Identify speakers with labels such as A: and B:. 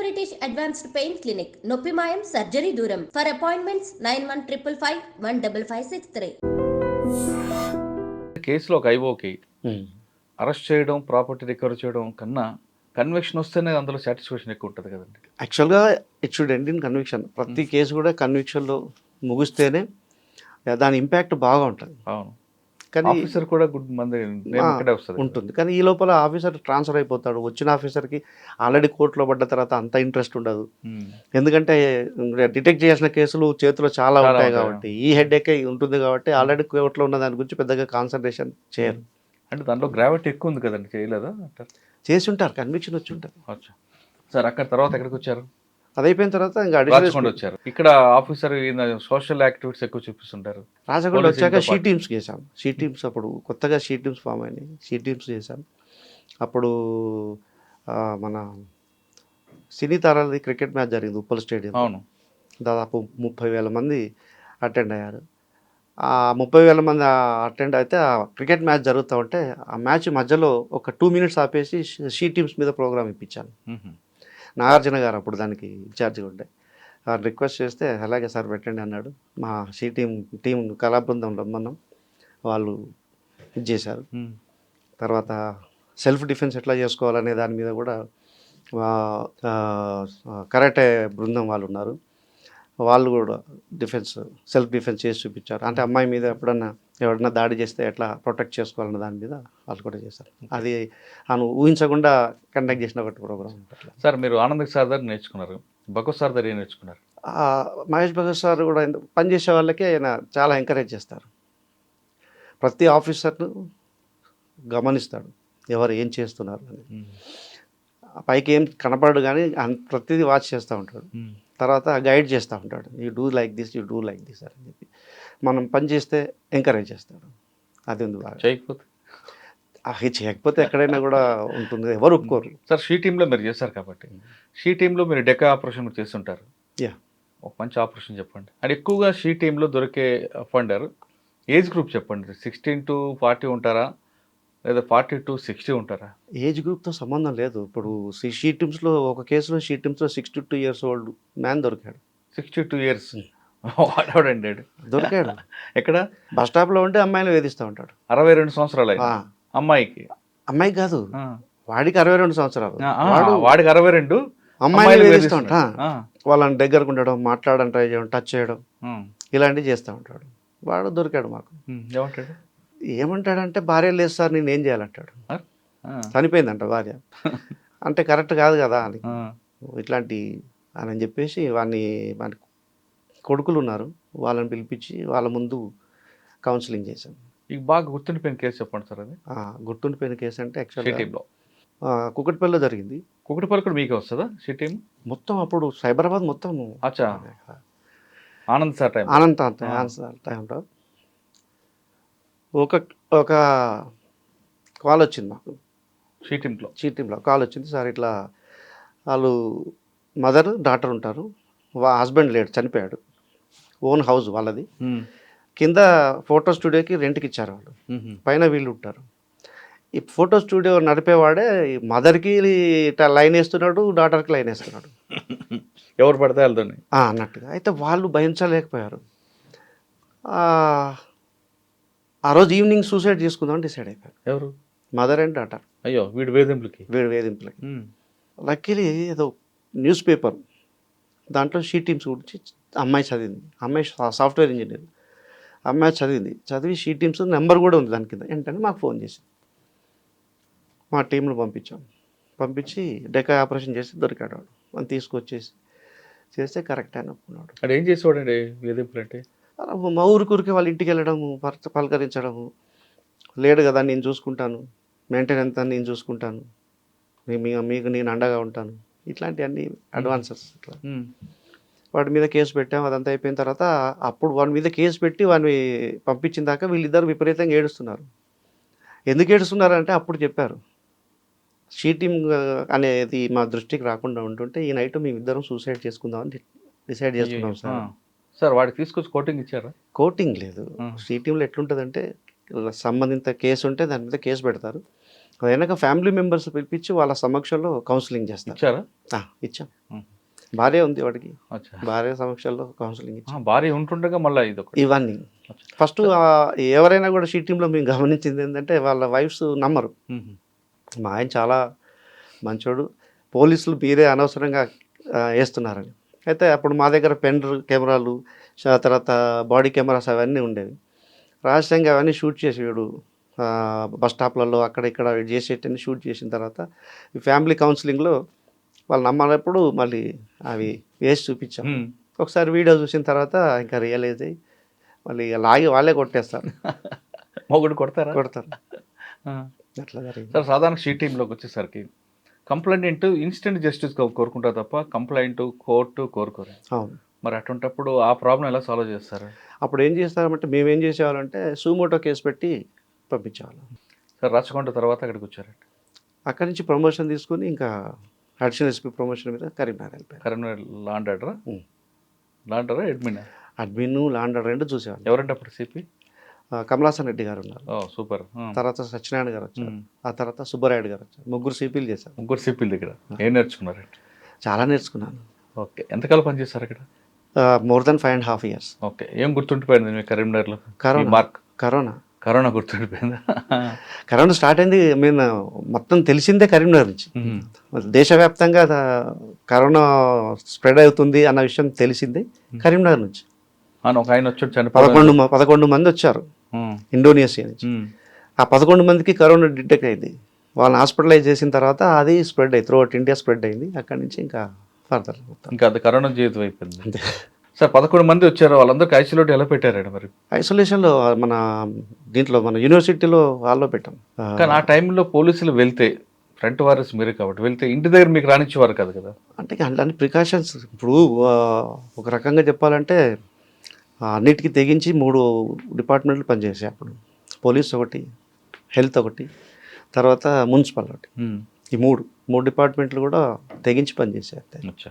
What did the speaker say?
A: British advanced pain clinic, నొప్పి మాయం, surgery దూరం. For appointments 9155515563.
B: కేసులో ఒక ఐఓకి అరెస్ట్ చేయడం, ప్రాపర్టీ రికవర్ చేయడం కన్నా కన్విక్షన్ వస్తేనే అందులో సాటిస్ఫాక్షన్ ఎక్కువ ఉంటుంది కదండి.
C: యాక్చువల్గా it should end in conviction. ప్రతి కేసు కూడా కన్విక్షన్లో ముగిస్తేనే దాని ఇంపాక్ట్ బాగా ఉంటుంది.
B: అవును,
C: కానీ
B: ఆఫీసర్ కూడా గుడ్ మంది
C: ఉంటుంది. కానీ ఈ లోపల ఆఫీసర్ ట్రాన్స్ఫర్ అయిపోతాడు. వచ్చిన ఆఫీసర్కి ఆల్రెడీ కోర్టులో పడ్డ తర్వాత అంత ఇంట్రెస్ట్ ఉండదు. ఎందుకంటే డిటెక్ట్ చేసిన కేసులు చేతిలో చాలా ఉంటాయి కాబట్టి, ఈ హెడ్ ఎక్ ఉంటుంది కాబట్టి ఆల్రెడీ కోర్టులో ఉన్న దాని గురించి పెద్దగా కాన్సన్ట్రేషన్ చేయరు.
B: అంటే దాంట్లో గ్రావిటీ ఎక్కువ ఉంది కదండి, చేయలేదా?
C: చేసి ఉంటారు, కన్విక్షన్ వచ్చి ఉంటుంది.
B: సార్ అక్కడ తర్వాత ఎక్కడికి వచ్చారు?
C: అది అయిపోయిన తర్వాత ఇంకా
B: రాజకొండ వచ్చారు. ఇక్కడ ఆఫీసర్ సోషల్ యాక్టివిటీస్ ఎక్కువ చూపిస్తుంటారు.
C: రాజకొండ వచ్చాక షీ టీమ్స్ చేశాం. షీ టీమ్స్ అప్పుడు కొత్తగా షీ టీమ్స్ ఫామ్ అయినాయి. షీ టీమ్స్ చేశాం. అప్పుడు మన సినీ తారాలది క్రికెట్ మ్యాచ్ జరిగింది ఉప్పల్ స్టేడియం.
B: అవును,
C: దాదాపు 30,000 మంది అటెండ్ అయ్యారు. ఆ 30,000 మంది అటెండ్ అయితే ఆ క్రికెట్ మ్యాచ్ జరుగుతూ ఉంటే ఆ మ్యాచ్ మధ్యలో ఒక 2 minutes ఆపేసి షీ టీమ్స్ మీద ప్రోగ్రామ్ ఇప్పించాను. నాగార్జున గారు అప్పుడు దానికి ఇన్ఛార్జ్గా ఉండే. రిక్వెస్ట్ చేస్తే అలాగే సార్ పెట్టండి అన్నాడు. మా షీ టీం కళాబృందం రమ్మన్నాం, వాళ్ళు ఇది చేశారు. తర్వాత సెల్ఫ్ డిఫెన్స్ ఎట్లా చేసుకోవాలనే దాని మీద కూడా కరాటే బృందం వాళ్ళు ఉన్నారు. వాళ్ళు కూడా సెల్ఫ్ డిఫెన్స్ చేసి చూపించారు. అంటే అమ్మాయి మీద ఎవడన్నా దాడి చేస్తే ఎట్లా ప్రొటెక్ట్ చేసుకోవాలన్న దాని మీద వాళ్ళు కూడా చేశారు. అది ఊహించకుండా కండక్ట్ చేసిన ఒకటి ప్రోగ్రామ్.
B: సార్ మీరు ఆనంద్ సార్ దగ్గర నేర్చుకున్నారు, భగవత్ సార్ దగ్గర ఏం నేర్చుకున్నారు?
C: మహేష్ భగత్ సార్ కూడా పనిచేసే వాళ్ళకే ఆయన చాలా ఎంకరేజ్ చేస్తారు. ప్రతి ఆఫీసర్ను గమనిస్తాడు, ఎవరు ఏం చేస్తున్నారు అని. పైకి ఏం కనపడడు కానీ ప్రతిదీ వాచ్ చేస్తూ ఉంటాడు. తర్వాత గైడ్ చేస్తూ ఉంటాడు, you do like this, you do like this అని చెప్పి. మనం పని చేస్తే ఎంకరేజ్ చేస్తాడు. అది ఉంది బాగా. చేయకపోతే ఎక్కడైనా కూడా ఉంటుంది, ఎవరు ఒప్పుకోరు.
B: సార్ షీ టీంలో మీరు చేశారు కాబట్టి, షీ టీంలో మీరు డెకా ఆపరేషన్ చేస్తుంటారు. ఒక మంచి ఆపరేషన్ చెప్పండి. అండ్ ఎక్కువగా షీ టీంలో దొరికే ఫండర్ ఏజ్ గ్రూప్ చెప్పండి. 16 to 40 ఉంటారా, లేదా 40 to 60 ఉంటారా?
C: ఏజ్ గ్రూప్తో సంబంధం లేదు. ఇప్పుడు షీ టీమ్స్లో ఒక కేసులో షీ టీమ్స్లో 62 years old మ్యాన్ దొరికాడు.
B: 62 years వాడండి
C: దొరికాడు.
B: ఎక్కడ?
C: బస్ స్టాప్లో ఉంటే అమ్మాయిలు వేధిస్తూ ఉంటాడు.
B: 62 సంవత్సరాలు అమ్మాయికి?
C: అమ్మాయి కాదు, వాడికి 62 సంవత్సరాలు.
B: వాడికి 62,
C: అమ్మాయిలు వేధిస్తూ ఉంటా. వాళ్ళని దగ్గరకు ఉండడం, మాట్లాడడం ట్రై చేయడం, టచ్ చేయడం, ఇలాంటివి చేస్తూ ఉంటాడు. వాడు దొరికాడు మాకు.
B: ఏమంటాడు?
C: ఏమంటాడంటే భార్య లేదు సార్, నేను ఏం చేయాలంటాడు. చనిపోయిందంట భార్య. అంటే కరెక్ట్ కాదు కదా అని ఇట్లాంటి అని చెప్పేసి వాని కొడుకులు ఉన్నారు, వాళ్ళని పిలిపించి వాళ్ళ ముందు కౌన్సిలింగ్ చేశాం.
B: మీకు బాగా గుర్తుండిపోయిన కేసు చెప్పండి సార్. అది
C: గుర్తుండిపోయిన కేసు అంటే
B: యాక్చువల్గా
C: కుకట్పల్లిలో జరిగింది.
B: కుకట్పల్లి కూడా మీకే వస్తుందా షీ టీం?
C: మొత్తం అప్పుడు సైబరాబాద్ మొత్తం
B: ఆనంద్ సార్
C: టైంలో ఒక కాల్ వచ్చింది మాకు. షీ టీంలో కాల్ వచ్చింది, సార్ ఇట్లా వాళ్ళు మదర్ డాటర్ ఉంటారు, హస్బెండ్ లేడు, చనిపోయాడు, ఓన్ హౌస్ వాళ్ళది, కింద ఫోటో స్టూడియోకి రెంట్కి ఇచ్చారు వాళ్ళు, పైన వీళ్ళు ఉంటారు. ఈ ఫోటో స్టూడియో నడిపేవాడే మదర్కి లైన్ వేస్తున్నాడు, డాటర్కి లైన్ వేస్తున్నాడు,
B: ఎవరు పడితే వెళ్తుంది
C: అన్నట్టుగా. అయితే వాళ్ళు భరించలేకపోయారు. ఆ రోజు ఈవినింగ్ సూసైడ్ చేసుకుందామని డిసైడ్ అయిపోయారు.
B: ఎవరు?
C: Mother and daughter.
B: అయ్యో, వీడి వేధింపులకి.
C: లక్కీలీ ఏదో న్యూస్ పేపర్ దాంట్లో షీ టీమ్స్ గురించి అమ్మాయి చదివింది. అమ్మాయి సాఫ్ట్వేర్ ఇంజనీర్. అమ్మాయి చదివి షీ టీమ్స్ నెంబర్ కూడా ఉంది దాని కింద. ఏంటంటే మాకు ఫోన్ చేసింది. మా టీంలో పంపించి డెకా ఆపరేషన్ చేసి దొరికాడు వాడు. మనం తీసుకొచ్చేసి చేస్తే కరెక్ట్ అని ఒప్పుకున్నాడు.
B: అది ఏం చేసేవాడండి వేధింపులు అంటే?
C: మా ఊరికి వాళ్ళ ఇంటికి వెళ్ళడము, పలకరించడము, లేడు కదా నేను చూసుకుంటాను, మెయింటెనెన్స్ నేను చూసుకుంటాను, మీకు నేను అండగా ఉంటాను, ఇట్లాంటివన్నీ అడ్వాన్సెస్. ఇట్లా వాడి మీద కేసు పెట్టాము. అదంతా అయిపోయిన తర్వాత అప్పుడు వాడి మీద కేసు పెట్టి వాడిని పంపించిన దాకా వీళ్ళిద్దరు విపరీతంగా ఏడుస్తున్నారు. ఎందుకు ఏడుస్తున్నారంటే అప్పుడు చెప్పారు, షీ టీమ్ అనేది మా దృష్టికి రాకుండా ఉంటుంటే ఈ నైట్ మేమిద్దరం సూసైడ్ చేసుకుందామని డిసైడ్ చేసుకున్నాం
B: సార్. వాడికి తీసుకొచ్చి కోటింగ్ ఇచ్చారా?
C: కోటింగ్ లేదు. షీ టీంలో ఎట్లుంటుందంటే సంబంధిత కేసు ఉంటే దాని మీద కేసు పెడతారు, వెనక ఫ్యామిలీ మెంబర్స్ పిలిపించి వాళ్ళ సమక్షంలో కౌన్సిలింగ్ చేస్తారు.
B: ఇచ్చారా?
C: ఇచ్చాం. భార్య ఉంది వాడికి,
B: అచ్చా.
C: భార్య సమక్షంలో కౌన్సిలింగ్ ఇచ్చి
B: భార్య ఉంటుండగా మళ్ళీ ఇది ఒకటి.
C: ఇవన్నీ ఫస్ట్ ఎవరైనా కూడా షీ టీంలో మేము గమనించింది ఏంటంటే వాళ్ళ వైఫ్స్ నమ్మరు. మా ఆయన చాలా మంచోడు, పోలీసులు మీరే అనవసరంగా వేస్తున్నారని. అయితే అప్పుడు మా దగ్గర పెన్ కెమెరాలు, తర్వాత బాడీ కెమెరాస్ అవన్నీ ఉండేవి. రహస్యంగా అవన్నీ షూట్ చేసేవాడు బస్ స్టాప్లలో అక్కడ ఇక్కడ చేసేటన్ని షూట్ చేసిన తర్వాత ఈ ఫ్యామిలీ కౌన్సిలింగ్లో వాళ్ళు నమ్మనప్పుడు మళ్ళీ అవి వేసి చూపించాం. ఒకసారి వీడియో చూసిన తర్వాత ఇంకా రియలైజ్ అయ్యి మళ్ళీ లాగి వాళ్ళే కొట్టేస్తారు.
B: మొగుడు కొడతారు.
C: అట్లా జరిగింది.
B: సార్ సాధారణ షీ టీంలోకి వచ్చేసరికి కంప్లైంట్ ఇన్స్టెంట్ జస్టిస్ కోరుకుంటారు తప్ప కంప్లైంట్ కోర్టు కోరుకోరు.
C: అవును.
B: మరి అటువంటప్పుడు ఆ ప్రాబ్లం ఎలా సాల్వ్ చేస్తారు?
C: అప్పుడు ఏం చేస్తామంటే మేము ఏం చేసేవాళ్ళంటే సూమోటో కేసు పెట్టి పంపించేవాళ్ళం.
B: సార్ రాచకొండ తర్వాత అక్కడికి వచ్చారండి.
C: అక్కడి నుంచి ప్రమోషన్ తీసుకుని ఇంకా అడిషనల్ ఎస్పీ ప్రమోషన్ మీద కరీంనగర్ వెళ్ళిపోయారు.
B: కరీంనగర్ లాండరా లాండరా
C: అడ్మిన్ లాండర్ రెండు చూసేవాళ్ళు.
B: ఎవరంటే అప్పుడు సిపి?
C: కమలాసన్ రెడ్డి గారు ఉన్నారు,
B: సూపర్.
C: తర్వాత సత్యనారాయణ గారు వచ్చారు, ఆ తర్వాత సుబ్బరాయుడు గారు వచ్చారు. ముగ్గురు సిపిలు చేశారు.
B: ముగ్గురు సిపిల దగ్గర ఏం నేర్చుకున్నారండి?
C: చాలా నేర్చుకున్నాను.
B: ఓకే, ఎంతకాలం పనిచేస్తారు అక్కడ?
C: More than 5.5 years.
B: ఓకే, ఏం గుర్తుండిపోయింది మీ కరీంనగర్లో? కరోనా గుర్తుండిపోయిందా?
C: కరోనా స్టార్ట్ అయింది మేము మొత్తం తెలిసిందే కరీంనగర్ నుంచి. దేశవ్యాప్తంగా కరోనా స్ప్రెడ్ అవుతుంది అన్న విషయం తెలిసిందే కరీంనగర్ నుంచి.
B: ఒక ఆయన వచ్చాడు చనిపోయి
C: 11 మంది వచ్చారు ఇండోనేషియా నుంచి. ఆ 11 మందికి కరోనా డిటెక్ట్ అయింది. వాళ్ళని హాస్పిటలైజ్ చేసిన తర్వాత అది స్ప్రెడ్ అయ్యి త్రూఅవుట్ ఇండియా స్ప్రెడ్ అయింది. అక్కడి నుంచి ఇంకా ఫర్దర్
B: ఇంకా అది కరోనా జీవితం అయిపోయింది. సార్ 11 మంది వచ్చారు, వాళ్ళందరికీ ఐసోలేట్ ఎలా పెట్టారండి మరి?
C: ఐసోలేషన్లో మన దీంట్లో మన యూనివర్సిటీలో హాల్లో పెట్టాం.
B: కానీ ఆ టైంలో పోలీసులు వెళ్తే ఫ్రంట్ వారస్ మీరే కాబట్టి వెళ్తే ఇంటి దగ్గర మీకు రానిచ్చేవారు కాదు కదా?
C: అంటే అన్ని ప్రికాషన్స్. ఇప్పుడు ఒక రకంగా చెప్పాలంటే అన్నిటికీ తెగించి 3 డిపార్ట్మెంట్లు పనిచేసాయి అప్పుడు. పోలీస్ ఒకటి, హెల్త్ ఒకటి, తర్వాత మున్సిపల్ ఒకటి. ఈ 3 డిపార్ట్మెంట్లు కూడా తెగించి పనిచేసాయి.
B: అచ్చా.